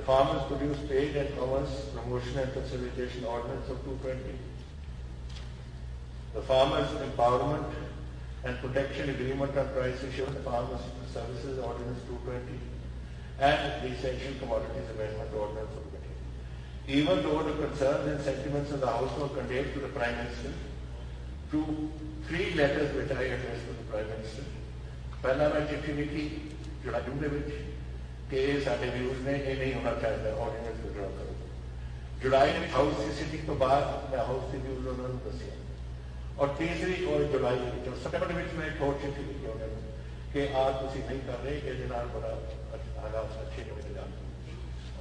Farmers Produce Trade and Commerce Promotion and Facilitation Ordinance of 220. The Farmers Empowerment and Protection Agreement on Price Assurance Farmers Services Ordinance 220 and the Essential Commodities Amendment Ordinance of 20. Even though the concerns and sentiments of the House were conveyed to the Prime Minister through 3 letters which I addressed to the Prime Minister, पहला मैं चिट्ठी लिखी जुलाई ਦੇ ਵਿੱਚ कि ये साढ़े views ने ये नहीं होना चाहिए ऑर्डिनेंस विड्रॉ करो जुलाई में हाउस की सिटिंग तो बाद मैं हाउस के व्यूज उन्होंने दसिया और तीसरी और जुलाई और सितंबर में मैं एक और चिट्ठी लिखी उन्होंने कि आज तुम नहीं कर रहे कि जनाब बड़ा हालात अच्छे नहीं जा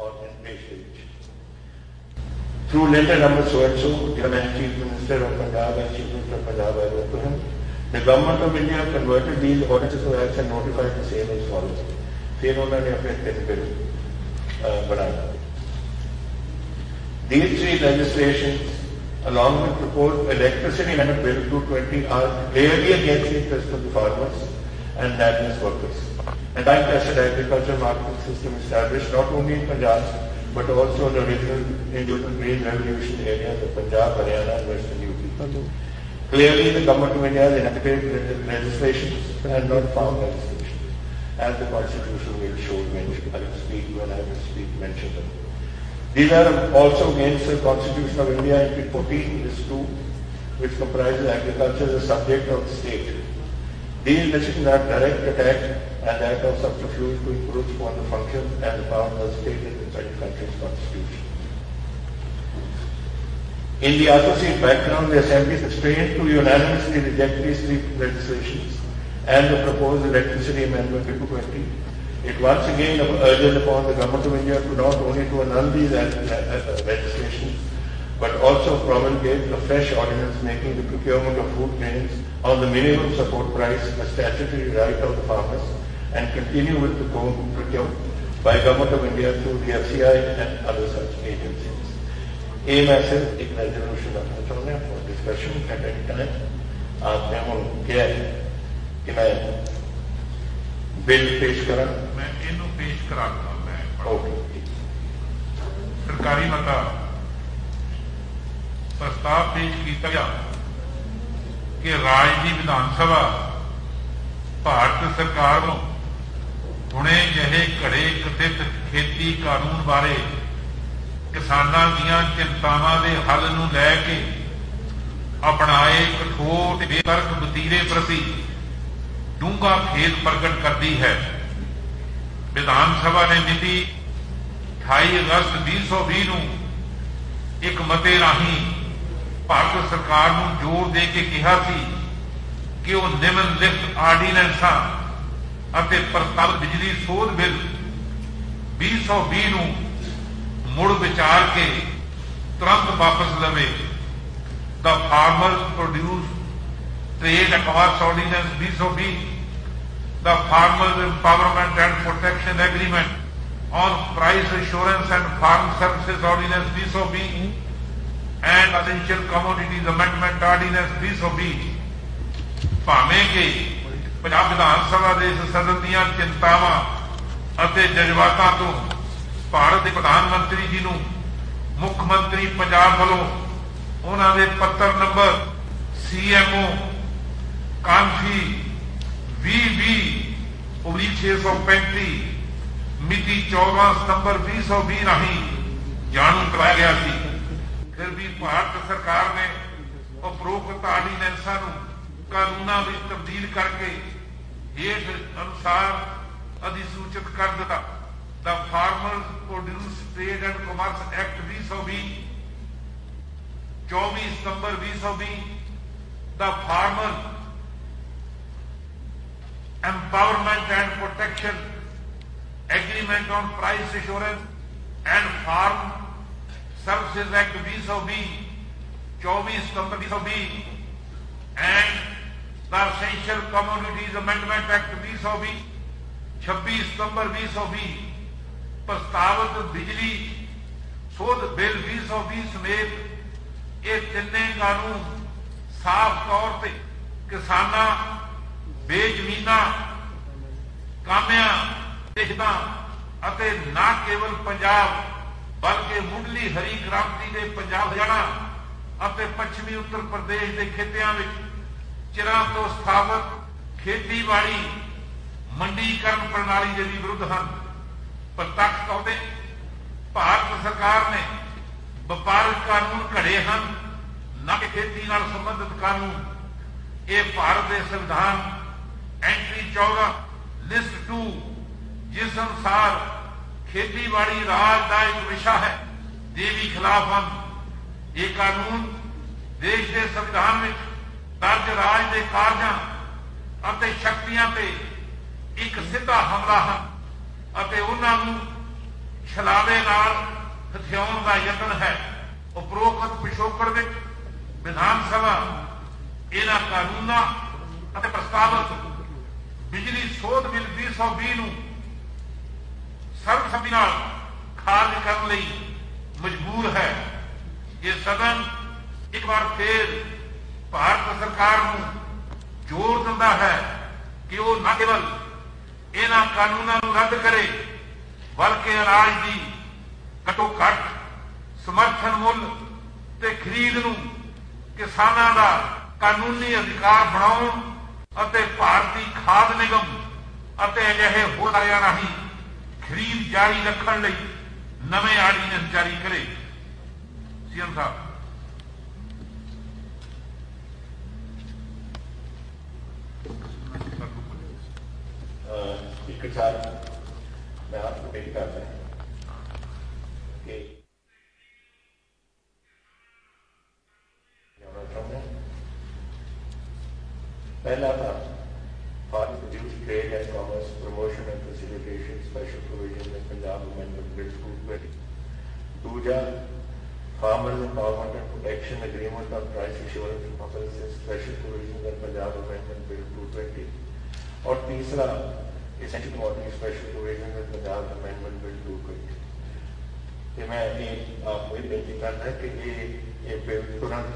और देश के through letter number so and so, Chief Minister of Punjab and Chief Minister of Punjab, I wrote to him. The government of India converted these ordinances to acts and notified the same as follows. फिर उन्होंने अपने 3 bill बनाया. These 3 legislations, along with proposed electricity amendment bill 220, are clearly against the interest of the farmers and landless workers. And time-tested agricultural marketing system established not only in Punjab but also in the original Green Revolution areas of Punjab, Haryana and Western UP. Clearly, the government of India has enacted legislation and not farm legislation, as the Constitution will show when I will speak, mention them. These are also against the Constitution of India in 14, list 2, which comprises agriculture as a subject of the state. These legislations are direct attack and act of subterfuge to improve upon the functions and the powers of the state inside the country's constitution. In the opposite background, the Assembly sustained to unanimously reject these 3 legislations and the proposed electricity amendment 220. It once again urges upon the Government of India to not only to annul these legislations, but also promulgate a fresh ordinance making the procurement of food grains on the minimum support price a statutory right of the farmers and continue with the procurement by Government of India through the FCI and other such agencies. ये मैं सिर्फ एक resolution रखना चाहता हूँ for discussion at any time. आपने हम क्या है कि मैं बिल पेश करा मैं इनू पेश कराता मैं ओके सरकारी मता प्रस्ताव पेश किया गया कि राज्य की विधान सभा भारत सरकार को हुणे जहे घड़े कथित खेती कानून बारे किसानां दीयां चिंतावां दे हल नूं लैके अपनाए कठोर ते बेतरक वतीरे प्रति डूंगा खेद प्रगट करती है. विधान सभा ने मिति 28 अगस्त 2020 नूं एक मते राही भारत सरकार नूं जोर दे के कहा सी कि वो निम्नलिखित आर्डीनेंसां ਅਤੇ ਪ੍ਰਸਤਾਵਿਤ ਬਿਜਲੀ ਸੋਧ ਬਿੱਲ 2020 ਨੂੰ ਮੁੜ ਵਿਚਾਰ ਕੇ ਤੁਰੰਤ ਵਾਪਸ ਲਵੇ. The farmer produce trade and commerce ordinance 2020, the farmer empowerment and protection agreement on price insurance and farm services ordinance 2020 and essential commodities amendment ordinance 2020 ਭਾਵੇਂ ਕਿ ਪੰਜਾਬ ਵਿਧਾਨ ਸਭਾ ਦੇ ਸਦਨ ਦੀਆਂ ਚਿੰਤਾਵਾਂ ਅਤੇ ਜਜ਼ਬਾਤਾਂ ਤੋਂ ਭਾਰਤ ਦੇ ਪ੍ਰਧਾਨ ਮੰਤਰੀ ਜੀ ਨੂੰ ਮੁੱਖ ਮੰਤਰੀ ਪੰਜਾਬ ਵੱਲੋਂ ਉਹਨਾਂ ਦੇ ਪੱਤਰ ਨੰਬਰ CMO ਕਾਂਫੀ 2020/635 ਮਿਤੀ 14 ਸਤੰਬਰ 2020 ਰਾਹੀਂ ਜਾਣੂ ਕਰਾਇਆ ਗਿਆ ਸੀ. ਫਿਰ ਵੀ ਭਾਰਤ ਸਰਕਾਰ ਨੇ ਉਪਰੋਕਤ ਆਰਡੀਨੈਂਸਾਂ ਨੂੰ ਕਾਨੂੰਨਾਂ ਵਿੱਚ ਤਬਦੀਲ ਕਰਕੇ ਹੇਠ ਅਨੁਸਾਰ ਅਧਿਸੂਚਿਤ ਕਰ ਦਿੱਤਾ. The farmers produce trade and commerce act 2020 24 ਸਤੰਬਰ 2020, the farmer empowerment and protection agreement on price assurance and farm services act 2020 24 ਸਤੰਬਰ 2020 and the essential commodities amendment act 2020 26 ਸਤੰਬਰ 2020 ਪ੍ਰਸਤਾਵਿਤ ਬਿਜਲੀ ਸੋਧ ਬਿੱਲ 2020 ਸਮੇਤ ਇਹ ਤਿੰਨੇ ਕਾਨੂੰਨ ਸਾਫ਼ ਤੌਰ ਤੇ ਕਿਸਾਨਾਂ ਬੇਜ਼ਮੀਨਾਂ ਕਾਮਿਆਂ ਤੇ ਹਿੱਤਾਂ ਅਤੇ ਨਾ ਕੇਵਲ ਪੰਜਾਬ ਬਲਕਿ ਮੁੱਢਲੀ ਹਰੀ ਕ੍ਰਾਂਤੀ ਦੇ ਪੰਜਾਬ ਹਰਿਆਣਾ ਅਤੇ ਪੱਛਮੀ ਉੱਤਰ ਪ੍ਰਦੇਸ਼ ਦੇ ਖਿੱਤਿਆਂ ਵਿੱਚ ਚਿਰਾਂ ਤੋਂ ਸਥਾਪਿਤ ਖੇਤੀਬਾੜੀ ਮੰਡੀਕਰਨ ਪ੍ਰਣਾਲੀ ਦੇ ਵੀ ਵਿਰੁੱਧ ਹਨ। ਪ੍ਰਤੱਖ ਤੌਰ ਤੇ ਭਾਰਤ ਸਰਕਾਰ ਨੇ ਵਪਾਰਕ ਕਾਨੂੰਨ ਘੜੇ ਹਨ, ਨਾ ਕਿ ਖੇਤੀ ਨਾਲ ਸੰਬੰਧਿਤ ਕਾਨੂੰਨ। ਇਹ ਭਾਰਤ ਦੇ ਸੰਵਿਧਾਨ ਐਂਟਰੀ 14 ਲਿਸਟ 2 ਜਿਸ ਅਨੁਸਾਰ ਖੇਤੀਬਾੜੀ ਰਾਜ ਦਾ ਇੱਕ ਵਿਸ਼ਾ ਹੈ ਦੇ ਵੀ ਖਿਲਾਫ ਹਨ। ਇਹ ਕਾਨੂੰਨ ਦੇਸ਼ ਦੇ ਸੰਵਿਧਾਨ ਵਿੱਚ ਦਰਜ ਰਾਜ ਦੇ ਕਾਰਜਾਂ ਅਤੇ ਸ਼ਕਤੀਆਂ ਤੇ ਇੱਕ ਸਿੱਧਾ ਹਮਲਾ ਹਨ ਅਤੇ ਉਹਨਾਂ ਨੂੰ ਛਲਾਵੇ ਨਾਲ ਹਥਿਆਉਣ ਦਾ ਯਤਨ ਹੈ। ਉਪਰੋਕਤ ਪਿਛੋਕੜ ਵਿੱਚ ਵਿਧਾਨ ਸਭਾ ਇਹਨਾਂ ਕਾਨੂੰਨਾਂ ਅਤੇ ਪ੍ਰਸਤਾਵਿਤ ਬਿਜਲੀ ਸੋਧ ਬਿੱਲ 2020 ਨੂੰ ਸਰਬਸੰਮਤੀ ਨਾਲ ਖਾਰਜ ਕਰਨ ਲਈ ਮਜਬੂਰ ਹੈ। ਇਹ ਸਦਨ ਇੱਕ ਵਾਰ ਫੇਰ ਭਾਰਤ ਸਰਕਾਰ ਨੂੰ ਜ਼ੋਰ ਦਿੰਦਾ ਹੈ ਕਿ ਉਹ ਨਾ ਕੇਵਲ ਇਹਨਾਂ ਕਾਨੂੰਨਾਂ ਨੂੰ ਰੱਦ ਕਰੇ ਬਲਕਿ ਅਨਾਜ ਦੀ ਘੱਟੋ ਘੱਟ ਸਮਰਥਨ ਮੁੱਲ ਤੇ ਖਰੀਦ ਨੂੰ ਕਿਸਾਨਾਂ ਦਾ ਕਾਨੂੰਨੀ ਅਧਿਕਾਰ ਬਣਾਉਣ ਅਤੇ ਭਾਰਤੀ ਖਾਦ ਨਿਗਮ ਅਤੇ ਅਜਿਹੇ ਹੋਰ ਅਦਾਰਿਆਂ ਰਾਹੀਂ ਖਰੀਦ ਜਾਰੀ ਰੱਖਣ ਲਈ ਨਵੇਂ ਆਰਡੀਨੈਂਸ ਜਾਰੀ ਕਰੇ। ਸੀਐਮ ਸਾਹਿਬ। स्पीकर साहब, मैं आपको पेश करता हूँ कि पहला था for produce trade and commerce promotion and facilitation special provision में पंजाब अमेंडमेंट बिल 220। दूजा farmers empowerment and protection agreement on price assurance policies special provision में पंजाब अमेंडमेंट बिल 220। और तीसरा एसेंशियल कमोडिटी स्पेशल प्रोविजन में पंजाब अमेंडमेंट बिल 220। तो मैं ये आपको ये बेनती करना है कि ये बिल तुरंत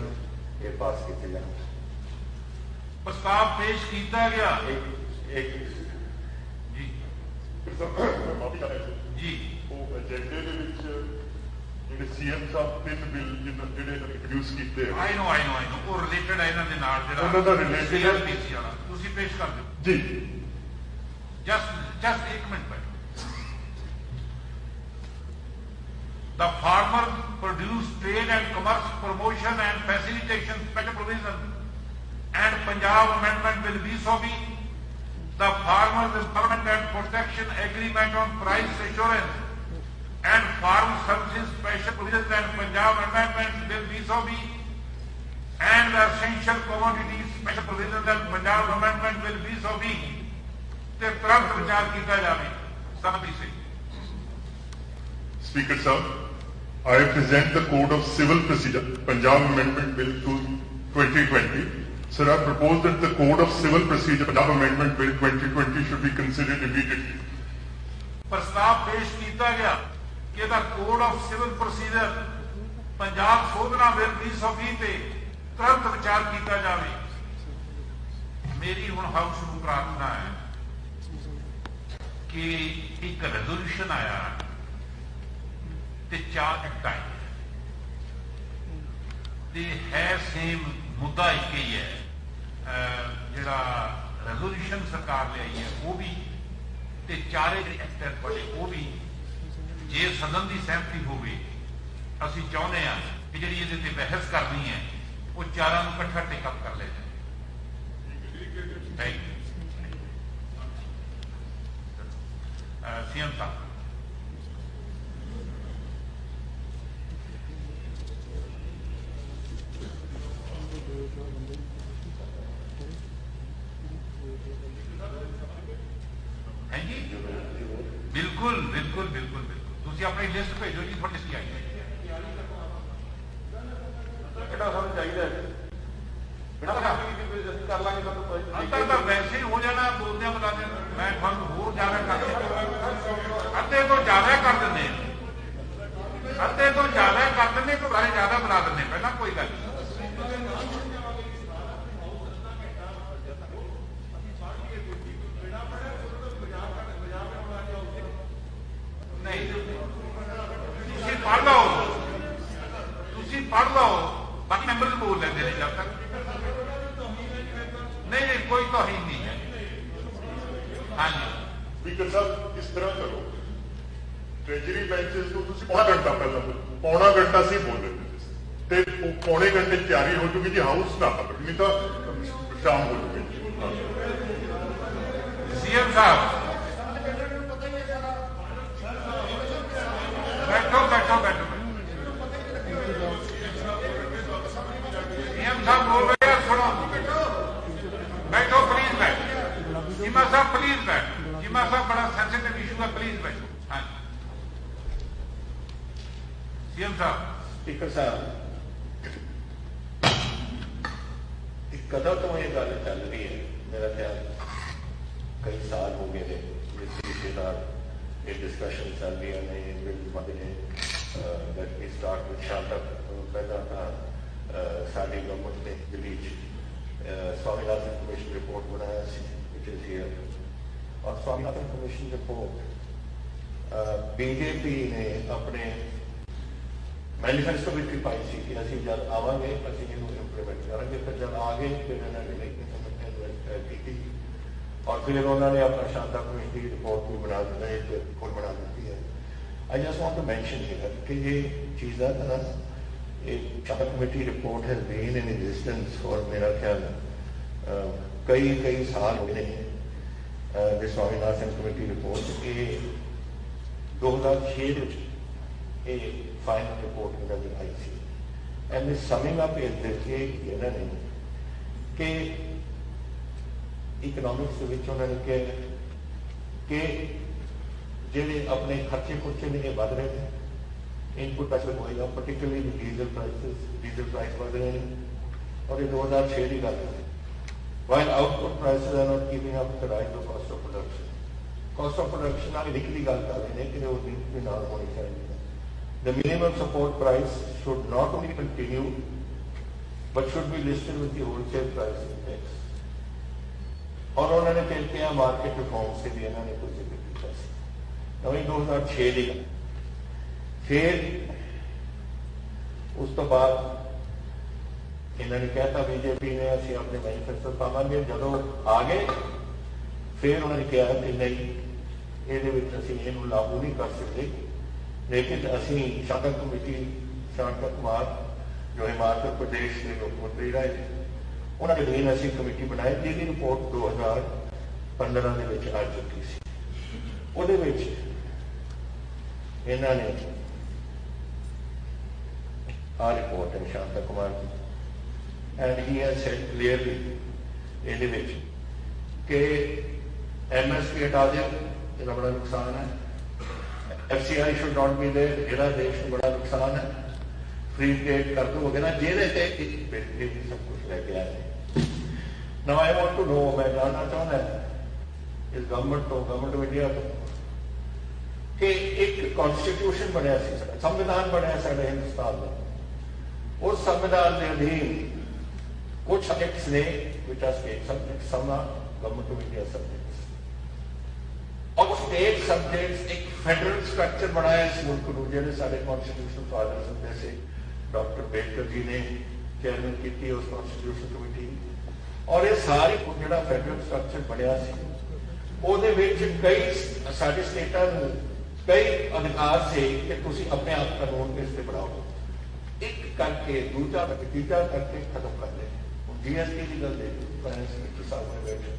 ये पास किए जाए। प्रस्ताव पेश किया गया। एक जी माफी चाहता जी वो एजेंडे ਦੇ ਵਿੱਚ ਜਿਹੜੇ ਸੀਐਮ ਸਾਹਿਬ ਤਿੰਨ ਬਿੱਲ ਜਿਹੜੇ ਇੰਟਰੋਡਿਊਸ ਕੀਤੇ ਆਈ ਨੋ ਉਹ ਰਿਲੇਟਡ ਹੈ ਇਹਨਾਂ ਦੇ ਨਾਲ ਜਿਹੜਾ ਉਹਨਾਂ ਦਾ related ਹੈ। CRPC ਵਾਲਾ ਤੁਸੀਂ ਪੇਸ਼ ਕਰ ਦਿਓ ਜੀ। just 1 minute the farmer produce trade and commerce promotion and facilitation special provision and Punjab amendment bill 2020, the farmers empowerment and protection agreement on price assurance and farm services special provisions and Punjab amendment bill 2020 and the essential commodities special provisions and Punjab amendment bill 2020 ਤੇ ਤੁਰੰਤ ਵਿਚਾਰ ਕੀਤਾ ਜਾਵੇ ਸਭੀ ਸੇ। Speaker Sahib, I present the Code of Civil Procedure, Punjab Amendment Bill 2020. Sir, I propose that the Code of Civil Procedure, Punjab Amendment Bill 2020 should be considered immediately. ਪ੍ਰਸਤਾਵ ਪੇਸ਼ ਕੀਤਾ ਗਿਆ ਕਿ ਇਹਦਾ code of civil procedure Punjab ਸੋਧਨਾ bill 2020 ਤੇ ਤੁਰੰਤ ਵਿਚਾਰ ਕੀਤਾ ਜਾਵੇ। ਮੇਰੀ ਹੁਣ ਹਾਊਸ ਨੂੰ ਪ੍ਰਾਰਥਨਾ ਹੈ ਕਿ ਇੱਕ ਰੈਜ਼ੋਲੂਸ਼ਨ ਆਇਆ ਤੇ 4 ਐਕਟ ਆਏ ਤੇ ਹੈ ਸੇਮ ਮੁੱਦਾ ਇੱਕ ਹੀ ਹੈ। ਜਿਹੜਾ ਰੈਜ਼ੋਲੂਸ਼ਨ ਸਰਕਾਰ ਲਿਆਈ ਹੈ ਉਹ ਵੀ ਤੇ ਚਾਰੇ ਜਿਹੜੇ ਐਕਟ ਬਣੇ ਉਹ ਵੀ ਜੇ ਸਦਨ ਦੀ ਸਹਿਮਤੀ ਹੋਵੇ ਅਸੀਂ ਚਾਹੁੰਦੇ ਹਾਂ ਕਿ ਜਿਹੜੀ ਇਹਦੇ ਤੇ ਬਹਿਸ ਕਰਨੀ ਹੈ ਉਹ ਚਾਰਾਂ ਨੂੰ ਇਕੱਠਾ ਟੇਕਅਪ ਕਰ ਲਿਆ ਜਾਏ। सीएम साहब। है जी बिल्कुल बिल्कुल बिल्कुल बिल्कुल तुम अपनी लिस्ट भेजो जी थोड़ी सी आई चाहिए अंतर तो वैसे ही हो जाना बोलते बता दें मैं होर ज्यादा कर अद्धे तो ज्यादा कर दें अद्धे तो ज्यादा कर दें तो बारे ज्यादा बना दें पहला कोई गल पढ़ लो, बाकी मेंबर बोल लेते हैं जब तक। नहीं नहीं, कोई तौहीन नहीं है। हाँ जी स्पीकर साहब, इस तरह करो, ट्रेजरी बेंचेस को तुम पौना घंटा पहला पौना घंटा से बोल देते ਤੇ ਪੌਣੇ ਘੰਟੇ ਤਿਆਰੀ ਹੋ ਚੁੱਕੀ ਜੀ, ਹਾਊਸ ਨਾ ਪਕੜ, ਨਹੀਂ ਤਾਂ ਸ਼ਾਮ ਹੋ ਚੁੱਕੀ। सीएम साहब बैठो बैठो बैठो। सीएम साहब बोल रहे हैं, सुनो। बैठो प्लीज, बैठो। चीमा साहब प्लीज बैठो। चीमा साहब बड़ा सेंसिटिव इशू है, प्लीज बैठो। हाँ सीएम साहब। स्पीकर साहब, कदों तो ये गल चल रही है, मेरा ख्याल कई साल हो गए हैं इस विषय का, ये डिस्कशन चल रही है। Let me start with Shanta. पहला था साडी गवर्नमेंट ने दिल्ली स्वामीनाथन कमीशन रिपोर्ट बनाया, विच इज हियर। और स्वामीनाथन कमीशन रिपोर्ट बीजेपी ने अपने मैनीफेस्टो भी पाई सी कि असं जब आवेंगे असं इंप्लीमेंट करेंगे, फिर जब आ गए फिर इन्होंने की और फिर उन्होंने अपना शांता कमीशन की रिपोर्ट भी बना दी है। I just want to mention here कि ये चीज़ा ना, ये Shanta committee report has been in existence for मेरा ख्याल कई साल हो गए हैं। स्वामीनाथन कमेटी रिपोर्ट ये 2006 फाइनल रिपोर्ट नजर आई थी। एंड समिंग अप इज देखिए इन्होंने कि इकनॉमिक्स उन्होंने कि जेडे अपने खर्चे खुर्चे ने बढ़ रहे हैं, इनपुट प्राइस होएगा, पर्टिकुलरली डीजल प्राइस बढ़ रहे हैं। और ये 2006 की गल है। While output prices are not keeping up with the rise of cost of production. Cost of production आगे निकली गल कर रहे हैं कि वो भी ना होनी चाहिए। The minimum support price should not only continue, but should be listed with the wholesale price index. और उन्होंने फिर किया मार्केट रिफॉर्म से भी इन्होंने कुछ जिक्र किया। नवी 2006 की फिर उस तो बाद इन्होंने कहता बीजेपी ने असं अपने मैनीफेस्टो पावे जदों आ गए, फिर उन्होंने कहा कि नहीं ये लागू नहीं कर सकते। लेकिन असी शांता कमेटी शांता कुमार जो हिमाचल प्रदेश के मुख्यमंत्री रहे, उन्होंने दिन असी कमेटी बनाई जिसकी रिपोर्ट 2015 के आ चुकी सी। उहदे विच इन्होंने आ रिपोर्ट है शांता कुमार की, and he has said clearly इहदे विच कि MSP हटा दो, इसका बड़ा नुकसान है। FCI should not be there, जेड़ा देश में बड़ा नुकसान है। फ्री ट्रेड कर दो वगैरह जेरे सब कुछ लेके आए। Now I want to know, मैं जानना चाहता इस गवर्नमेंट ऑफ इंडिया तो कि एक कॉन्स्टिट्यूशन बनया, संविधान बनया साडे हिंदुस्तान में। उस संविधान के अधीन कुछ सब्जेक्ट्स ने which are state subjects, some are government of India subjects. और स्टेट सब्जेक्ट्स एक फेडरल स्ट्रक्चर बनाया इस मुल्क को, जिन्हें सारे कॉन्स्टिट्यूशनल फादर्स जैसे डॉक्टर अम्बेडकर जी ने चेयरमैन की उस कॉन्स्टिट्यूशन कमेटी। और ये सारी जो फेडरल स्ट्रक्चर बनया कई सारे स्टेटा कई अधिकार से कि तुम अपने आप कानून बेस से बनाओ, एक करके दूसरा तीजा करके खत्म कर दे। GST की गल देखो, फाइनेंस मिनिस्टर साहब ने बैठे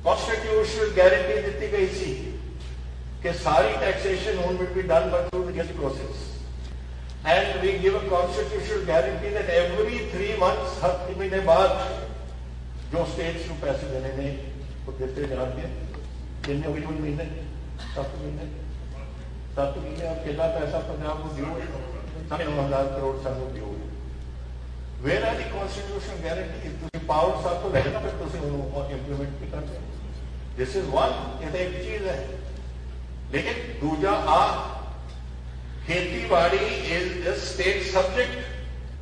कॉन्स्टिट्यूशनल गारंटी दी गई थी कि सारी taxation on will be done by through the GST process, and we give a constitutional guarantee that every 3 months, हर 3 महीने बाद जो स्टेट्स को पैसे देने ने वो देते जाएंगे। कितने हुए महीने? 7 महीने और कितना पैसा पंजाब को ड्यू है? 9,000 करोड़ सानू ड्यू है। Where are the constitutional guarantee? तुम पावर साथ तो लेना, फिर तुम इंप्लीमेंट भी करते। दिस इज वन, ये एक चीज है। लेकिन दूजा खेती बाड़ी is a state subject,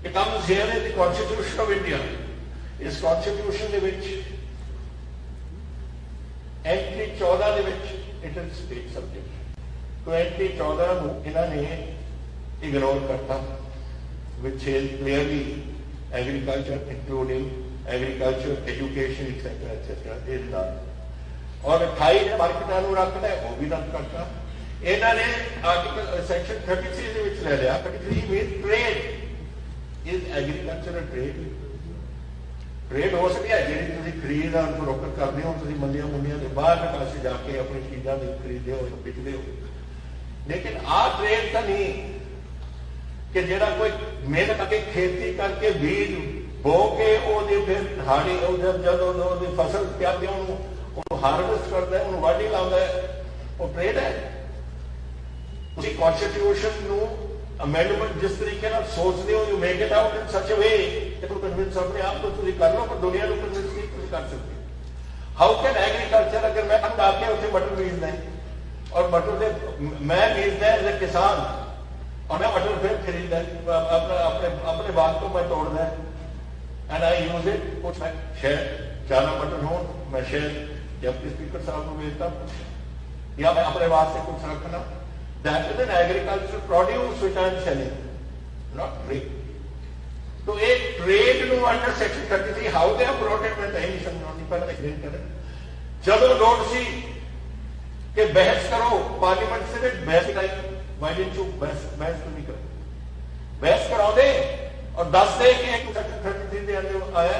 it comes here in the constitution of India. इस constitution they which entry 14 they which it is state subject. तो एंट्री 14 इन्होंने इग्नोर करता। which says clearly agriculture, including agriculture, education, etc., is not. और 28 ने मार्केटां ਨੂੰ ਰੱਖਦਾ ਹੈ ਉਹ ਵੀ ਰੱਦ ਕਰਤਾ ਇਹਨਾਂ ਨੇ ਆਰਟੀਕਲ ਸੈਕਸ਼ਨ 33 ਦੇ ਵਿੱਚ ਲੈ ਲਿਆ 33 ਮੀਨ ਟ੍ਰੇਡ ਇਜ਼ ਐਗਰੀਕਲਚਰਲ ਟ੍ਰੇਡ ਹੋ ਸਕਦੀ ਹੈ ਜਿਹੜੀ ਤੁਸੀਂ ਖਰੀਦ ਔਰ ਫਰੋਖਤ ਕਰਦੇ ਹੋ ਤੁਸੀਂ ਮੰਡੀਆਂ ਮੁੰਡੀਆਂ ਦੇ ਬਾਹਰ ਪਾਸੇ ਜਾ ਕੇ ਆਪਣੀ ਚੀਜ਼ਾਂ ਦੇ ਖਰੀਦਦੇ ਹੋ ਵਿਕਦੇ ਹੋ ਲੇਕਿਨ ਆਹ ਟ੍ਰੇਡ ਤਾਂ ਨਹੀਂ ਕਿ ਜਿਹੜਾ ਕੋਈ ਮਿਹਨਤ ਕਰਕੇ ਖੇਤੀ ਕਰਕੇ ਬੀਜ ਬੋ ਕੇ ਉਹਦੇ ਫਿਰ ਹਾੜੀ ਜਦੋਂ ਉਹਦੀ ਫਸਲ ਤਿਆਰ ਹੁੰਦੀ ਉਹਨੂੰ ਹਾਰਵੈਸਟ ਕਰਦਾ ਹੈ ਉਹਨੂੰ ਵਾਢੀ ਲਾਉਂਦਾ ਹੈ ਉਹ ਟ੍ਰੇਡ ਹੈ ਤੁਸੀਂ ਕਨਸਟੀਟਿਊਸ਼ਨ ਨੂੰ ਅਮੈਂਡਮੈਂਟ ਜਿਸ ਤਰੀਕੇ ਨਾਲ ਸੋਚਦੇ ਹੋ ਯੂ ਮੇਕ ਇਟ ਆਊਟ ਇਨ ਸੱਚ ਅ ਵੇ ਕਿ ਤੁਸੀਂ ਕਨਵਿੰਸ ਆਪਣੇ ਆਪ ਨੂੰ ਤੁਸੀਂ ਕਰ ਲਓ ਪਰ ਦੁਨੀਆ ਨੂੰ ਕਨਵਿੰਸ ਨਹੀਂ ਤੁਸੀਂ ਕਰ ਸਕਦੇ ਹਾਊ ਕੈਨ ਐਗਰੀਕਲਚਰ ਅਗਰ ਮੈਂ ਅੰਦ ਆ ਕੇ ਉੱਥੇ ਮਟਰ ਬੀਜਦਾ ਔਰ ਮਟਰ ਦੇ ਮੈਂ ਬੀਜਦਾ ਐਜ਼ ਅ ਕਿਸਾਨ और मैं मटर फिर खरीदा अपने बाग को मैं तोड़ना एंड आई यूज इट कुछ मैं शेयर ज्यादा मटर हो मैं शेयर या स्पीकर साहब को भेजता या मैं अपने वास्ते कुछ रखना that is an agriculture produce which I am selling not trade तो एक trade no under section 33 how they are protect with any समझौती पर एक्सप्लेन करें जब लोड़ सी कि बहस करो पार्लियामेंट से बहस कराई Why didn't you बहस क्यों नहीं कर बहस कराओ दे और 10 दे कि एक सेक्शन 33 ਦੇ ਅੰਦਰ ਆਇਆ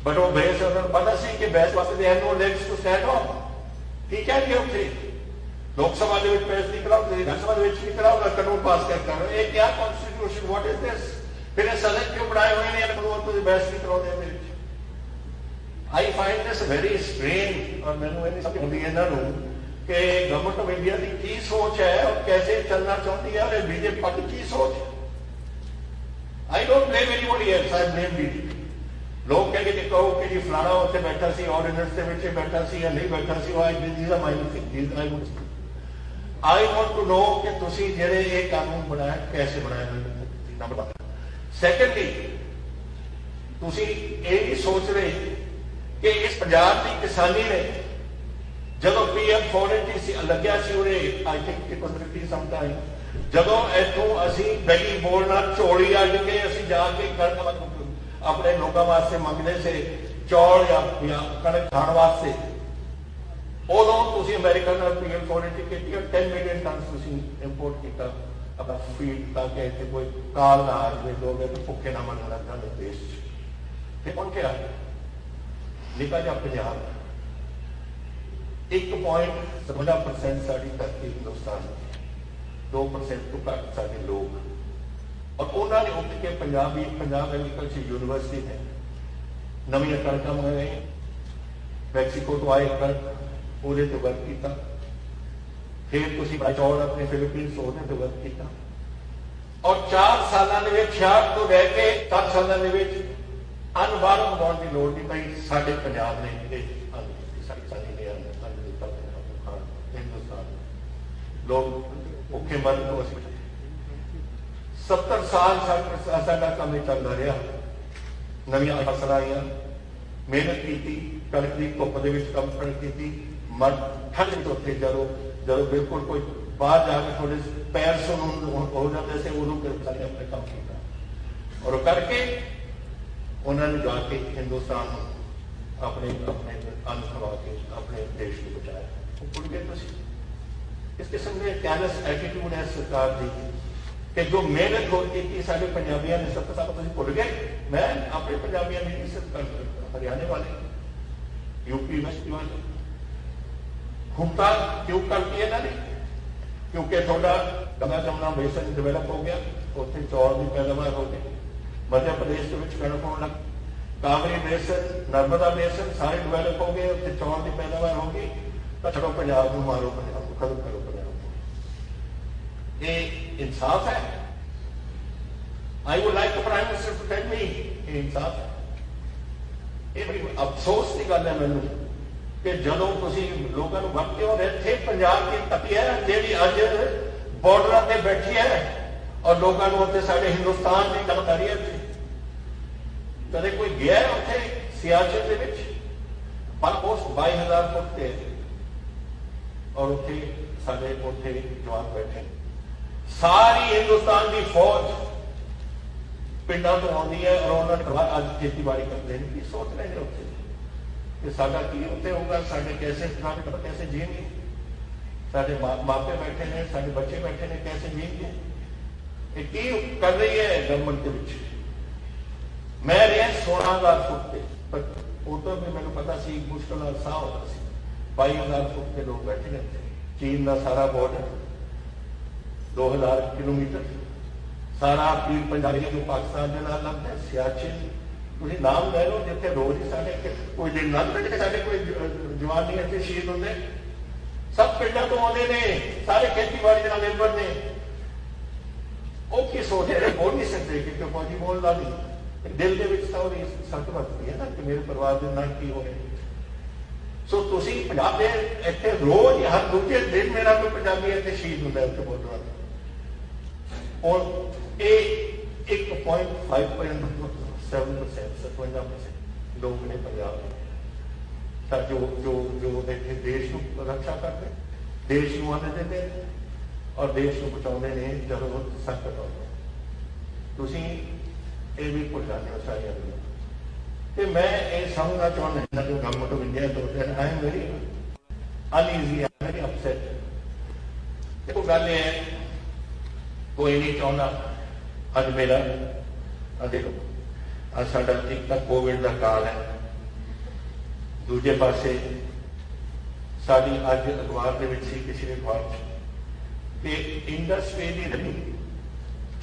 बट वो बहस ਉਹਨਾਂ ਨੂੰ ਪਤਾ ਸੀ ਕਿ ਬਹਿਸ ਵਾਸਤੇ ਦੇ ਨੋ ਲੈਗਸ ਟੂ ਸਟੈਂਡ ਆਨ ਠੀਕ ਹੈ ਕਿ ਉੱਥੇ ਲੋਕ ਸਭਾ ਦੇ ਵਿੱਚ ਬਹਿਸ ਨਹੀਂ ਕਰਾਓ ਤੇ ਵਿਧਾਨ ਸਭਾ ਦੇ ਵਿੱਚ ਨਹੀਂ ਕਰਾਓ ਕਾਨੂੰਨ ਪਾਸ ਕਰਤਾ ਇਹ ਕੀ ਕਨਸਟੀਟਿਊਸ਼ਨ ਵਾਟ ਇਜ਼ ਦਿਸ ਫਿਰ ਇਹ ਸਦਨ ਕਿਉਂ ਬਣਾਏ ਹੋਏ ਨੇ ਇਹਨਾਂ ਨੂੰ ਤੁਸੀਂ ਬਹਿਸ ਨਹੀਂ ਕਰਾਉਂਦੇ ਇਹਦੇ ਵਿੱਚ ਆਈ ਫਾਈਂਡ ਦਿਸ ਵੈਰੀ ਸਟ੍ਰੇਂਜ और ਮੈਨੂੰ ਇਹ ਨਹੀਂ ਸਮਝ ਆਉਂਦੀ ਇਹਨਾਂ ਨੂੰ कि गवर्नमेंट ऑफ इंडिया की की सोच है और कैसे चलना चाहती है और बीजेपी पार्टी की सोच I don't blame anybody else I blame BJP लोग कहेंगे कि कहो कि जी फलाना उत्थे बैठा सी ऑर्डिनेंस के विच बैठा सी या नहीं बैठा सी I these are my things I want to know कि तुसी जेड़े ये कानून बनाया कैसे बनाया नंबर 1 सेकंडली तुसी ये नहीं सोच रहे कि इस पंजाब की किसानी ने ਜਦੋਂ PM 480 ਲੱਗਿਆ ਸੀ ਉਹਨੇ I think it was 50 some time ਜਦੋਂ ਇੱਥੋਂ ਅਸੀਂ ਬੈਗੀ ਬੋਲਣਾ ਝੋਲੀ ਅੱਡ ਕੇ ਅਸੀਂ ਜਾ ਕੇ ਕਣਕ ਆਪਣੇ ਲੋਕਾਂ ਵਾਸਤੇ ਮੰਗਦੇ ਸੀ ਚੌਲ ਜਾਂ ਕਣਕ ਖਾਣ ਵਾਸਤੇ ਉਦੋਂ ਤੁਸੀਂ ਅਮਰੀਕਾ ਨਾਲ PM 480 ਕੀਤੀ 10 ਮਿਲੀਅਨ ਟਨ ਤੁਸੀਂ ਇੰਪੋਰਟ ਕੀਤਾ ਆਪਣਾ ਫੀਡ ਤਾਂ ਕਿ ਇੱਥੇ ਕੋਈ ਕਾਲ ਨਾ ਆ ਜਾਵੇ ਲੋਕ ਇੱਥੇ ਭੁੱਖੇ ਨਾ ਮਰਨ ਲੱਗ ਜਾਣ ਦੇਸ਼ 'ਚ ਤੇ ਹੁਣ ਕਿਹਾ ਨਿਕਾ ਜਾ ਪੰਜਾਬ 1.17% ਸਾਡੀ ਧਰਤੀ ਹਿੰਦੁਸਤਾਨ 2% ਤੋਂ ਘੱਟ ਸਾਡੇ ਲੋਕ ਔਰ ਉਹਨਾਂ ਨੇ ਉੱਠ ਕੇ ਪੰਜਾਬ ਐਗਰੀਕਲਚਰ ਯੂਨੀਵਰਸਿਟੀ ਹੈ ਨਵੀਆਂ ਕਣਕਾਂ ਮੰਗਾਈਆਂ ਮੈਕਸੀਕੋ ਤੋਂ ਆਏ ਕਣਕ ਉਹਦੇ ਤੇ ਵਰਕ ਕੀਤਾ ਫਿਰ ਤੁਸੀਂ ਚੌਲ ਆਪਣੇ ਫਿਲੀਪੀਨਸ ਉਹਦੇ ਤੇ ਵਰਕ ਕੀਤਾ ਔਰ 4 ਸਾਲਾਂ ਦੇ ਵਿੱਚ 66 ਤੋਂ ਲੈ ਕੇ 7 ਸਾਲਾਂ ਦੇ ਵਿੱਚ ਅਨਵਾਰ ਬਣਾਉਣ ਦੀ ਲੋੜ ਨਹੀਂ ਪਈ ਸਾਡੇ ਪੰਜਾਬ ਨੇ ਇਹ ਸਾਡੀ लोग भुखे मरन तो 70 साल साडा काम चलता रहा नवीं फसल आईयां मेहनत की कणक की धुप के काम की मन ठंड उत्थे ਜਦੋਂ बिल्कुल कोई बाहर जाके थोड़े पैर सुन हो जाते थे उदों अपने काम किया और करके उन्होंने जाके हिंदुस्तान अपने अन्न खवा के अपने देश को बचाया भुल गए इस किस्म में कैलस एटीट्यूड है सरकार की कि जो मेहनत होती थी सारे पंजाबियों ने 70 साल तुम भुल गए मैं अपने पंजाबियों ने सिर्फ हरियाणे वाले यूपी वेस्ट वाले घूमता क्यों करती है इन्होंने क्योंकि थोड़ा गंगा जमुना बेसन डिवेलप हो गया उत्थे चौल की पैदावार हो गई मध्य प्रदेश के कणक होने लग कावरी बेसन नर्मदा बेसन सारे डिवेलप हो गए उत्थे चौल की पैदावार हो गई तो चलो पंजाब को मारो पंजाब को खत्म करो ये इंसाफ है I would like the prime minister to tell me ये इंसाफ है ये बड़ी अफसोस की गल है मैनू कि जदों तुसीं लोकां नूं वरते हो इत्थे पंजाब की धरती है जिहड़ी अज बॉर्डरां ते बैठी है और लोकां नूं उत्थे साडे हिंदुस्तान की गल कर रही है कदे कोई गया है उत्थे सियाचिन दे विच पर पोस्ट 22,000 फुट ते और उत्थे साडे उत्थे जवान बैठे ਸਾਰੀ ਹਿੰਦੁਸਤਾਨ ਦੀ ਫੌਜ ਪਿੰਡਾਂ ਤੋਂ ਆਉਂਦੀ ਹੈ, ਔਰ ਉਹਨਾਂ ਨੇ ਅੱਜ ਖੇਤੀਬਾੜੀ ਕਰਦੇ ਨੇ। ਕੀ ਸੋਚ ਰਹੇ ਨੇ ਉੱਥੇ ਕਿ ਸਾਡਾ ਕੀ ਉੱਥੇ ਹੋਊਗਾ, ਸਾਡੇ कैसे जिएंगे, साढ़े मापे बैठे ने, साढ़े बच्चे बैठे ने, कैसे जिएंगे? ये की कर रही है गवर्नमेंट के विच? मैं रहा 16,000 फुट पे, पर उधर भी मैंने पता सी मुश्किल नाल साह होता सी। 22,000 फुट पे लोग बैठे रहते। चीन का सारा बॉर्डर 2,000 किलोमीटर, सारा पीर पंजाबी जो पाकिस्तान के नाल लगता है। सियाचिन ਤੁਸੀਂ ਨਾਮ ਲੈ ਲਓ, ਜਿੱਥੇ ਰੋਜ਼ ਹੀ ਸਾਡੇ ਕੋਈ ਦਿਨ ਲੱਗਦਾ ਕਿ ਸਾਡੇ ਕੋਈ ਜਵਾਨ ਨਹੀਂ ਇੱਥੇ ਸ਼ਹੀਦ ਹੁੰਦੇ। ਸਭ ਪਿੰਡਾਂ ਤੋਂ ਆਉਂਦੇ ਨੇ, ਸਾਰੇ ਖੇਤੀਬਾੜੀ ਦੇ ਨਾਲ ਨਿਰਭਰ ਨੇ। ਉਹ ਕੀ ਸੋਚਦੇ ਨੇ? ਬੋਲ ਨਹੀਂ ਸਕਦੇ ਕਿ ਫੌਜੀ ਬੋਲਦਾ ਨਹੀਂ। ਦਿਲ ਦੇ ਵਿੱਚ ਤਾਂ ਉਹਦੀ ਸੱਟ ਵੱਜਦੀ ਹੈ ਨਾ ਕਿ ਮੇਰੇ ਪਰਿਵਾਰ ਦੇ ਨਾਲ ਕੀ ਹੋਵੇ। ਸੋ ਤੁਸੀਂ ਪੰਜਾਬ ਦੇ ਇੱਥੇ ਰੋਜ਼ ਹਰ ਦੂਜੇ ਦਿਨ ਮੇਰਾ ਕੋਈ ਪੰਜਾਬੀ ਇੱਥੇ ਸ਼ਹੀਦ ਹੁੰਦਾ ਉੱਥੇ ਬੋਲਦਾ। ਔਰ ਇਹ 1.5% 57% ਲੋਕ ਨੇ ਪੰਜਾਬ ਦੇ ਜੋ ਦੇਸ਼ ਨੂੰ ਰੱਖਿਆ ਕਰਦੇ, ਦੇਸ਼ ਨੂੰ ਆਨੰਦ ਦਿੰਦੇ ਔਰ ਦੇਸ਼ ਨੂੰ ਬਚਾਉਂਦੇ ਨੇ ਜਦੋਂ ਸੰਕਟ ਆਉਂਦਾ। ਤੁਸੀਂ ਇਹ ਵੀ ਭੁੱਲ ਜਾਂਦੇ ਹੋ ਸਾਰੀਆਂ ਗੱਲਾਂ। ਤੇ ਮੈਂ ਇਹ ਸਮਝਣਾ ਚਾਹੁੰਦਾ ਹਾਂ ਕਿ ਗਵਰਨਮੈਂਟ ਆਫ ਇੰਡੀਆ ਤੋਂ I am very uneasy, I very upset. ਦੇਖੋ ਗੱਲ ਇਹ ਹੈ, ਕੋਈ ਨਹੀਂ ਚਾਹੁੰਦਾ ਅੱਜ ਮੇਰਾ ਦੇਖੋ ਅੱਜ ਸਾਡਾ ਇੱਕ ਤਾਂ ਕੋਵਿਡ ਦਾ ਕਾਲ ਹੈ, ਦੂਜੇ ਪਾਸੇ ਸਾਡੀ ਅੱਜ ਅਖਬਾਰ ਦੇ ਵਿੱਚ ਸੀ, ਕਿਸੇ ਅਖਬਾਰ 'ਚ ਕਿ ਇੰਡਸਟਰੀ ਦੀ ਰਵੀ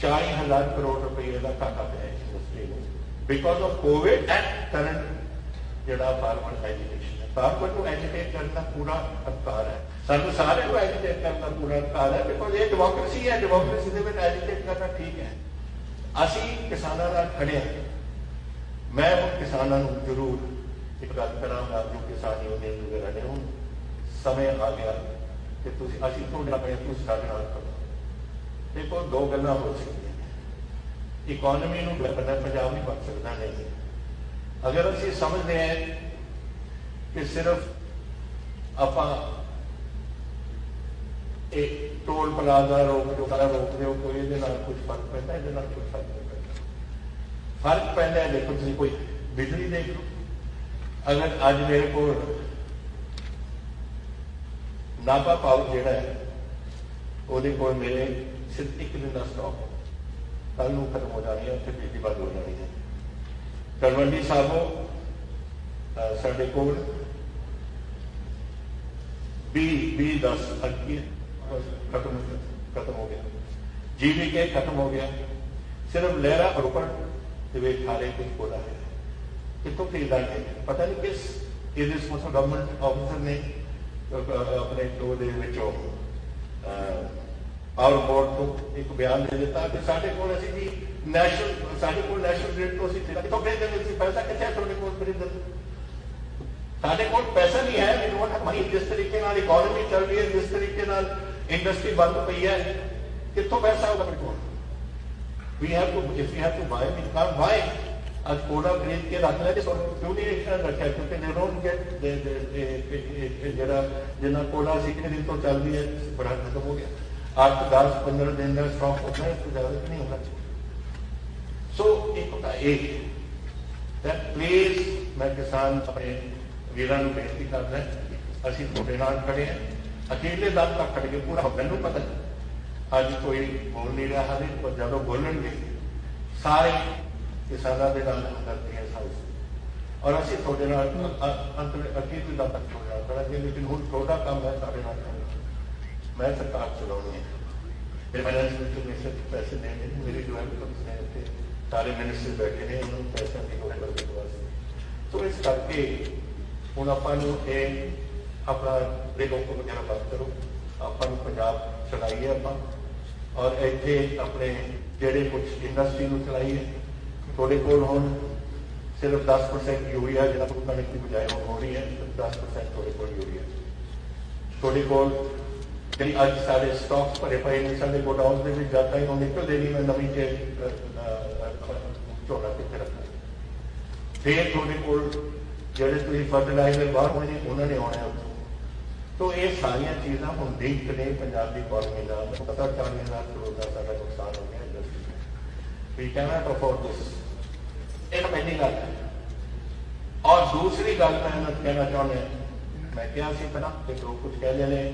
40,000 ਕਰੋੜ ਰੁਪਏ ਦਾ ਘਾਟਾ ਪਿਆ ਇੰਡਸਟਰੀ ਨੂੰ because of Covid and current ਜਿਹੜਾ ਫਾਰਮਰ ਐਜੂਕੇਸ਼ਨ ਹੈ। ਫਾਰਮਰ ਨੂੰ ਐਜੂਕੇਟ ਕਰਨ ਦਾ ਪੂਰਾ ਅਧਿਕਾਰ ਹੈ, ਸਾਨੂੰ ਸਾਰਿਆਂ ਨੂੰ ਐਜੂਕੇਟ ਕਰਨ ਦਾ ਪੂਰਾ ਅਧਿਕਾਰ ਹੈ ਬਿਕੋਜ਼ ਇਹ ਡੈਮੋਕ੍ਰੇਸੀ ਹੈ। ਡੈਮੋਕ੍ਰੇਸੀ ਦੇ ਵਿੱਚ ਐਜੂਕੇਟ ਕਰਨਾ ਠੀਕ ਹੈ। ਅਸੀਂ ਕਿਸਾਨਾਂ ਨਾਲ ਖੜੇ ਹਾਂ। मैं उन किसानों को जरूर एक गल करांगा जो किसान यूनियन वगैरह ने, हूँ समय आ गया कि असीं तुहाडे अपने तुसीं साडे नाल करो। देखो दो गल्लां हो सकदियां। इकोनॉमी नूं बनना पंजाब नहीं बन सकता नहीं अगर असीं समझते हैं कि सिर्फ आपां एक टोल प्लाजा रोक दो, सारा रोक दो, कोई इहदे नाल कुछ फर्क पैंदा? इहदे नाल कुछ फर्क नहीं पैंदा। फर्क पैदा है। देखो तुम कोई बिजली देख लो, अगर अज मेरे को नाभा पावर जोड़ा है वो मेरे सिर्फ एक दिन का स्टॉक कल को खत्म हो जानी है, उत्थे बिजली बंद हो जानी है। तलवंडी साबो साढ़े को 20-10 खत्म हो गया। GVK खत्म हो गया। सिर्फ लहरा रोपड़ खारे कुछ बोला है कितों खरीदा है पता नहीं किस गवर्नमेंट ऑफिसर ने अपने पावर बोर्ड को एक बयान दे दिता कि साढ़े को जी नैशनल ग्रिड तो कितों खरीदेंगे, पैसा कितने थोड़े को खरीदन? साढ़े को पैसा नहीं है। We don't have money. जिस तरीके नाल इकोनॉमी चल रही है, जिस तरीके नाल इंडस्ट्री बंद पई है, कितों पैसा होगा अपने को? We have to, if we have to buy, we can't buy. आज कोड़ा खरीद के रख ले तो क्यों नहीं रखा? क्योंकि they don't get जरा जिन्ना कोड़ा सी कितने दिन तो चल रही है, बड़ा खत्म हो गया। 8-10-15 दिन का स्टॉक होता है, इससे ज्यादा नहीं होना चाहिए। सो एक होता एक प्लीज मैं किसान अपने वीरां नूं बेनती करदा असीं तुहाडे नाल खड़े हैं। अकेले दम तक खड़ के पूरा मैनूं पता अज कोई बोल नहीं रहा है, पर जब बोलेंगे सारे किसानों के नाल करते हैं हाउस और असीं तुहाडे नाल अखीरले दम तक करेंगे। लेकिन हुण थोड़ा काम है साडे नाल करना। मैं सरकार चलाउणी है, मेरे फाइनेंस मिनिस्टर पैसे देने, मेरी जो है सारे मिनिस्टर बैठे हैं, उन्होंने पैसा की लोड़ करने वास्ते। तो इस करके हुण आपां नूं इह अपना लोगों वगैरह बंद करो, आपां नूं पंजाब चलाइए आपां और इत्थे अपने जेडे कुछ इंडस्ट्री में चलाइए। थोड़े कोल हुण सिर्फ 10% यूरिया जिहड़ा कणक की बजाय हो रही है, 10% थोड़े कोल यूरिया। थोड़े कोल जिहड़ी अज साडे स्टॉक्स भरे पे ने, साडे गोडाउन दे विच जाता ही निकलदे नहीं, मैं नवीं झोना कित्थे रखना। फिर थोड़े कोल जिहड़े तुसीं फर्टिलाइजर बाहर होने उन्होंने आना उत्थों। तो ये सारिया चीज़ा हम लिंक ने पंजाब की इकॉनमी का 40,000 करोड़ का सारा नुकसान हो गया इंडस्ट्री में। We cannot afford this. एक पहली गल है। और दूसरी गल मैं कहना चाहते मैं क्या सी पहला कि लोग कुछ कह रहे हैं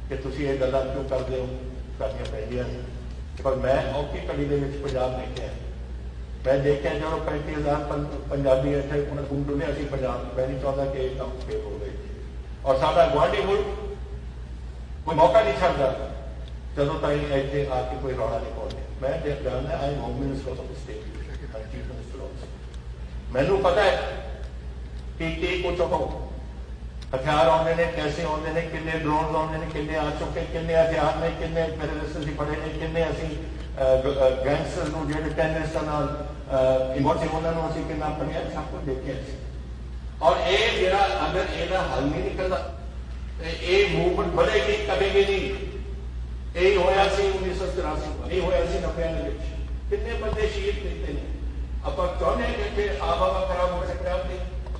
कि तुम ये गल्लां क्यों करते हो, करनियां पैंदियां ने, पर मैं औखी घड़ी के पंजाब देखा। मैं देखा जो 35,000 पंजाबी इतने उन्हें घूम डुलिया सी पंजाब। मैं नहीं चाहता कि एक काम फेल हो गए और साडा गुआढ़ी मुल्क कोई मौका नहीं छड्डदा जदों ताईं इत्थे आके कोई रौला नहीं पाउंदे। मैं जानना आई home minister of state chief minister of मैनू पता है कि कुछ हो हथियार आते हैं, कैसे आते हैं, किन्ने ड्रोन आते हैं, किन्ने आ चुके, किन्ने हथियार ने, किन्ने टेररिस्ट फड़े ने, किन्ने असी गैंगस्टर जो टेररिस्टों इन्वॉल्व थे उन्होंने असी कितना फड़िया, सब कुछ देखे। और ये जरा अगर यदा हल नहीं निकलता ये मूवमेंट बढ़ेगी कटेगी नहीं। यही होया 1983 यही होया 90 कितने बंदे शहीद किए हैं। आप चाहते हैं कि इतने आबहवा खराब हो सकता है।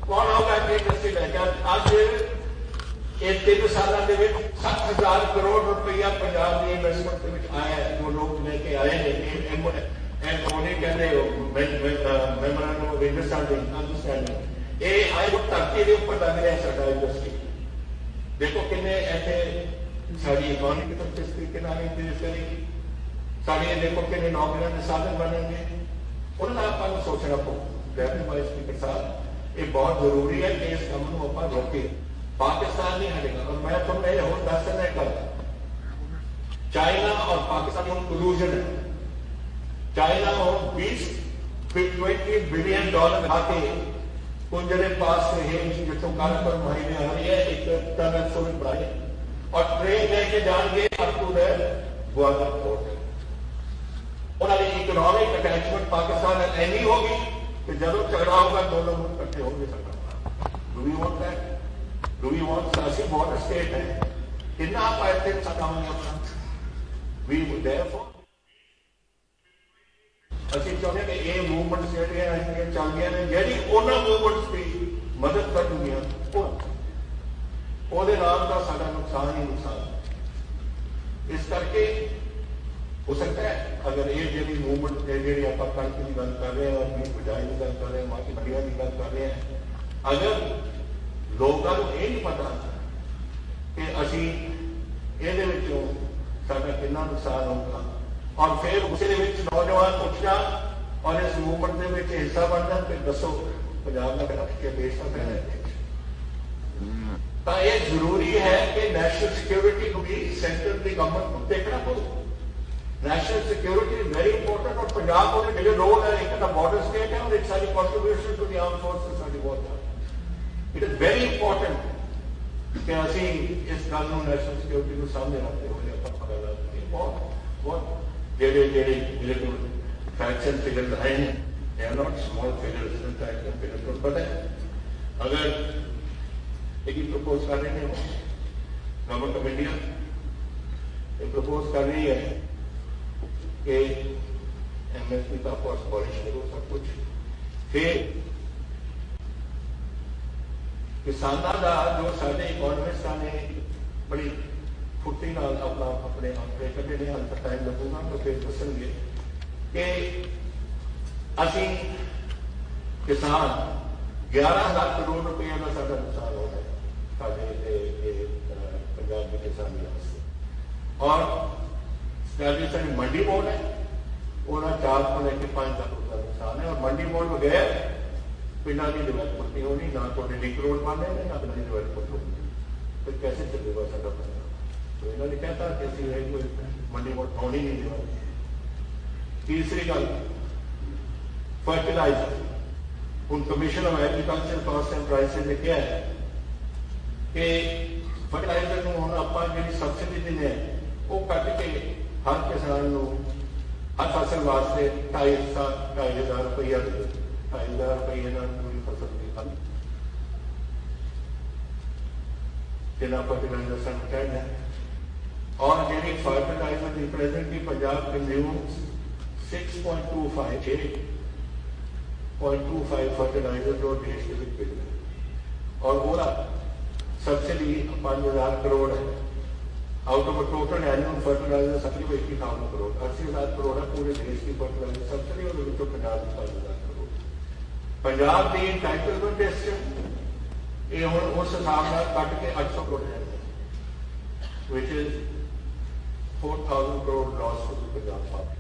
कौन होगा इंडस्ट्री लैके अज ये 3 सालों के 60,000 करोड़ रुपया पंजाब की इन्वेस्टमेंट आया है जो लोग लेके आए हैं। कहते मेमोरेंडम ऑफ अंडरस्टैंडिंग ये आए वो धरती के उपर लग रहा है साडा इंडस्ट्री। देखो किन्ने इतने साड़ी इकॉनमी की तरफ इस तरीके इंक्रीज करेगी। साड़ियाँ देखो किन्ने नौकरियों के साधन बनेंगे। उन्होंने आपको सोचना पड़ेगा स्पीकर साहब ये बहुत जरूरी है कि इस काम को आप रोके। पाकिस्तान नहीं हटेगा। और मैं तुमने होर दस देना कल चाइना और पाकिस्तान में कोलूजन है। चाइना और 20 बिलियन डॉलर आके उन जड़े पास है जितों कारण पर महीने आ रही है एक टनल सोने बढ़ाए और ट्रेन लेके जाएंगे up to the Gwadar port. उन्होंने इकोनॉमिक अटैचमेंट पाकिस्तान ऐनी होगी कि जब झगड़ा होगा दोनों मुल्क इकट्ठे होंगे। Do we want that? Do we want ऐसी बॉर्डर स्टेट है कितना आप आए थे सकाम अपना वी देयरफॉर ਅਸੀਂ ਚਾਹੁੰਦੇ ਕਿ ਇਹ ਮੂਵਮੈਂਟਸ ਜਿਹੜੀਆਂ ਅਸੀਂ ਚੱਲਦੀਆਂ ਨੇ ਜਿਹੜੀ ਉਹਨਾਂ ਮੂਵਮੈਂਟਸ ਦੀ ਮਦਦ ਕਰਨਗੀਆਂ ਉਹਦੇ ਨਾਲ ਤਾਂ ਸਾਡਾ ਨੁਕਸਾਨ ਹੀ ਨੁਕਸਾਨ। ਇਸ ਕਰਕੇ ਹੋ ਸਕਦਾ ਹੈ ਅਗਰ ਇਹ ਜਿਹੜੀ ਮੂਵਮੈਂਟ ਜਿਹੜੀ ਆਪਾਂ ਕਣਕ ਦੀ ਗੱਲ ਕਰ ਰਹੇ ਹਾਂ ਆਪਣੀ ਬਿਜਾਈ ਦੀ ਗੱਲ ਕਰ ਰਹੇ ਹਾਂ ਮਾਕੀ ਮੰਡੀਆਂ ਦੀ ਗੱਲ ਕਰ ਰਹੇ ਹਾਂ ਅਗਰ ਲੋਕਾਂ ਨੂੰ ਇਹ ਨਹੀਂ ਪਤਾ ਕਿ ਅਸੀਂ ਇਹਦੇ ਵਿੱਚੋਂ ਸਾਡਾ ਕਿੰਨਾ ਨੁਕਸਾਨ ਹੋਊਗਾ और फिर उस नौजवान उठ जा और इस मूवमेंट के हिस्सा बन जाए फिर दसो पंजाब में रख के देश का तो ये जरूरी है कि नेशनल सिक्योरिटी को भी सेंटर की गवर्नमेंट को देखना पड़ेगा। National security is very important और पंजाब को जो रोल है एक बॉर्डर स्टेट है और एक सारी contribution to the armed forces साडी बहुत इट इज वेरी इंपॉर्टेंट कि असी इस गल को नेशनल सिक्योरिटी को सामने रखते हुए बहुत जेडे मेरे को फैक्ट्स एंड फिगर्स आए हैं they are not small figures in fact and figures को पता है अगर एक ही प्रपोज कर रहे हैं गवर्नमेंट ऑफ इंडिया ये प्रपोज कर रही है कि एमएसपी का कॉस्ट अबॉलिश करो सब कुछ फिर किसानों का जो सारे इकोनॉमिस्टां ने बड़ी फुर्ती अपना अपने आंकड़े कटे हल तक टाइम लगेगा तो फिर दसेंगे कि असी किसान 11,000 करोड़ रुपये का साਡਾ नुकसान हो गया पंजाब की किसानी वास्ते। और साड़ी मंडी बोर्ड है उन्होंने 4 को लेकर 5 लाख रुपये का नुकसान है और मंडी बोर्ड बगैर पिंडा की डिवेलपमेंट नहीं होनी ना तो लिंक रोड बनने ना पिंडा की डिवेलपमेंट होनी फिर कैसे चलेगा साਡਾ पंजाब। तो इन्होंने कहता कि कोई मंडी बोर्ड होनी नहीं देगा। तीसरी गल फर्टिलाइजर हूँ commission of agriculture cost and prices ने क्या है कि फर्टिलाइजर को हम आप जी सबसिडी देने वो कट के हर किसान को हर फसल वास्ते 2,500 रुपया 2,500 रुपये पूरी फसल की खल जिन्ना फर्टिलाइजर सानू चाहिए। और जी फर्टिलाइजर की प्रेजेंटली पंजाब कंज्यूम्स 6.25 फर्टिलाइजर जो देश के बिक रहे और वो सब्सिडी 5,000 करोड़ है। Out of total annual fertilizer subsidy 80,000 crore, 80,000 crore है पूरे देश की फर्टिलाइजर सब्सिडी, और उसको पंजाब की 5,000 करोड़। पंजाब की एंटाइटलमेंट सिस्टम ये हुण उस हिसाब नाल कट के 800 करोड़ है, which is 4,000 crore loss to the Punjab farmer.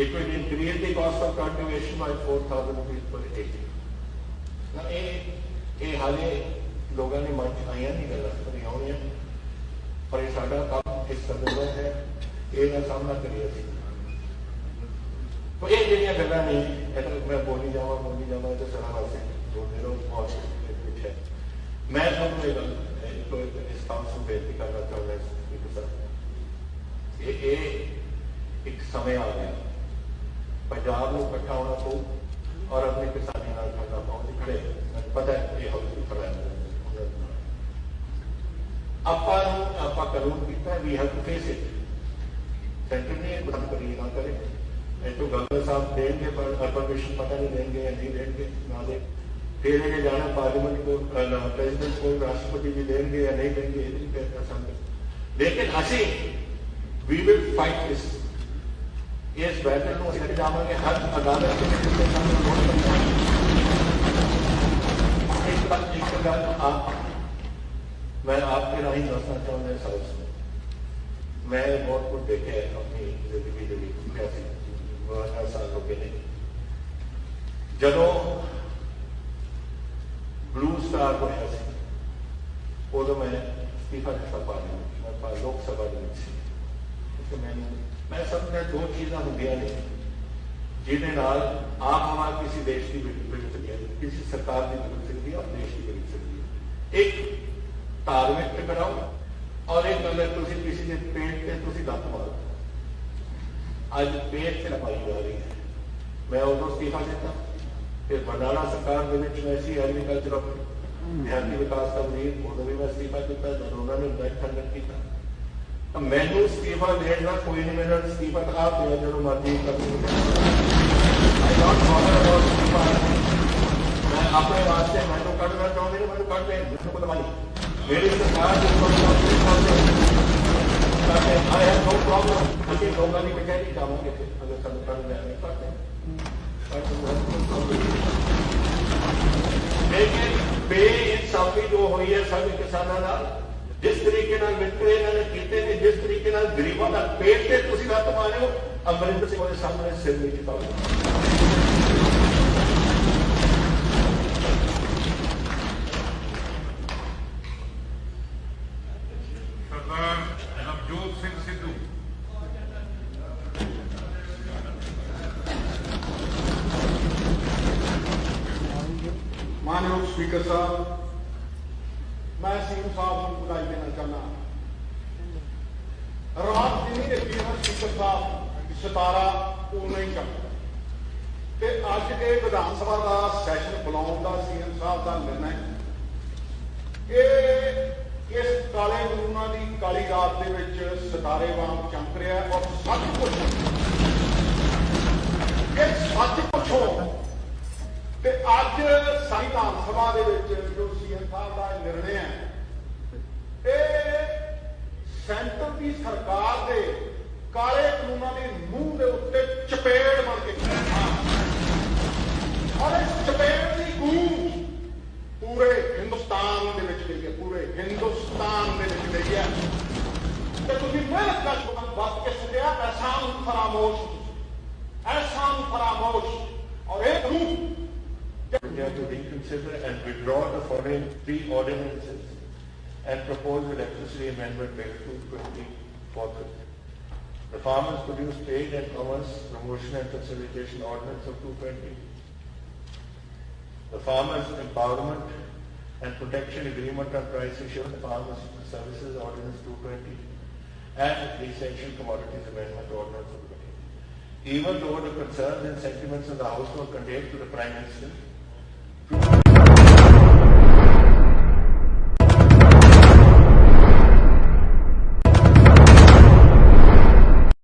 It will increase the cost of cultivation by 4,000 rupees per acre. Now, ये हाले लोगों ने मन च आईया नहीं गल्लां पर आउणियां, पर ये साडा काम इस कदर दा है, ਇਹਦਾ ਸਾਹਮਣਾ ਕਰੀਏ ਅਸੀਂ। तो ये ਜਿਹੜੀਆਂ ਗੱਲਾਂ ਨਹੀਂ ਇਹ ਮੈਂ ਬੋਲੀ ਜਾਵਾਂ ਤੇ ਸਾਰਾ ਵਾਸਤੇ ਬੋਲਦੇ ਰਹੋ ਬਹੁਤ ਕੁਝ ਹੈ। ਮੈਂ ਤੁਹਾਨੂੰ ਇਹ ਗੱਲ ਕੋਈ ਇਸ ਕੰਮ ਨੂੰ ਬੇਨਤੀ ਕਰਨਾ ਚਾਹੁੰਦਾ ਕਿ ਸਰ ਇਹ ਇੱਕ ਸਮੇਂ ਆ ਗਿਆ पंजाब को इकट्ठा होना पो और अपने किसानी नाल खड़ा पहुंच खड़े पता है ये हाउस खड़ा है। आपा कानून किया we have to face it. Centre ने बंद करिए ना करे तो गवर्नर साहब देंगे पर परमिशन पता नहीं देंगे या नहीं देंगे ना दे, फिर ये जाना पार्लियामेंट को प्रेसिडेंट को राष्ट्रपति जी देंगे या नहीं देंगे ये नहीं कह सकते, लेकिन असी वी विल फाइट दिस। इस बैटल को लेकर जावांगे हर अदालत के जिसके सामने वोट करना है। एक गल आप मैं आपके राही दसना चाहूँगा साउथ में मैं बहुत कुछ देखे अपनी जिंदगी जी 52 साल हो गए ने। जदों ब्लू स्टार होया उदों मैं इस्तीफा दिता पार्लियामेंट मैं लोकसभा मैं समझना दो चीज़ा होंगे ने जिन्हें नाल आप हमारा किसी देश की बिगड़ सकती है, किसी सरकार की बिगड़ सकती है और देश की बिगड़ सकती है। एक धार्मिक टकराव और एक अगर तुम किसी के पेट से तुम लत मारो। अज पेट से लपाई जा रही है। मैं उदों इस्तीफा दिता फिर बरनाला सरकार के वैसी एग्रीकल्चर देहाती विकास का वजीर उदों भी मैं इस्तीफा दिता जब उन्होंने बैठ खंडन किया। मैनू इस्तीफा देना कोई नहीं, मेरा इस्तीफा तो आप दिया जो मर्जी कर मैं अपने वास्ते मैनू कटना चाहते नहीं, मैनू कट दें मैनू को दवाई मेरी सरकार आई हैव नो प्रॉब्लम। अभी लोगों की कचहरी जावांगे अगर सब कर लेंगे करते लेकिन बेइंसाफी जो हुई है सभी किसानों का जिस तरीके वितरे इन्होंने किए ने जिस तरीके गरीबों का पेट से तुम लत मारे हो अमरिंदर सिंह के सामने सिर नहीं झुकाओ। सरदार नवजोत सिंह सिद्धू मानयोग स्पीकर साहब मैं सीएम साहब को बधाई देना चाहना। रात जिन्नी देखी है स्पीकर साहब 17 उन्ना ही चलता अज के विधान सभा का सैशन बुलाने का सीएम साहब का निर्णय इस काले कानूनों की काली रात के सितारे वांग चमक रहा है और सचमुच हो अज संविधान सभा जो सीएम साहब का निर्णय है सेंटर की सरकार के काले कानूनों के मुंह के उत्ते चपेड़ बन के और इस चपेड़ की गूंज पूरे हिंदुस्तान के गई है, पूरे हिंदुस्तान के गई है। तो तुम मेहनत का शुभ वक्त के सुनिया एहसान फरामोश और एक रूप to reconsider and withdraw the following 3 ordinances and propose electricity amendment bill 220 forthwith. The Farmers Produce Trade and Commerce Promotion and Facilitation Ordinance of 220. The Farmers Empowerment and Protection Agreement on Price Assurance Farmers Services Ordinance 220 and the Essential Commodities Amendment Ordinance of 20. Even though the concerns and sentiments of the House were conveyed to the Prime Minister,